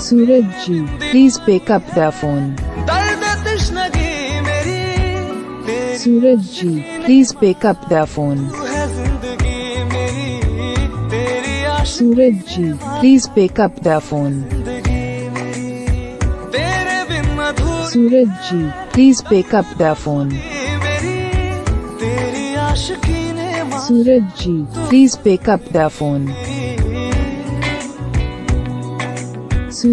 Suraj ji, please pick up the phone. दर्द तश्नगी मेरी सूरज जी, please pick up the phone. तू है जिंदगी मेरी तेरी आशिक सूरज जी, please pick up the phone. जिंदगी मेरी तेरे बिन अधूरी सूरज जी, please pick up the phone. मेरी तेरी आशिकी ने सूरज जी, please pick up the phone. मारी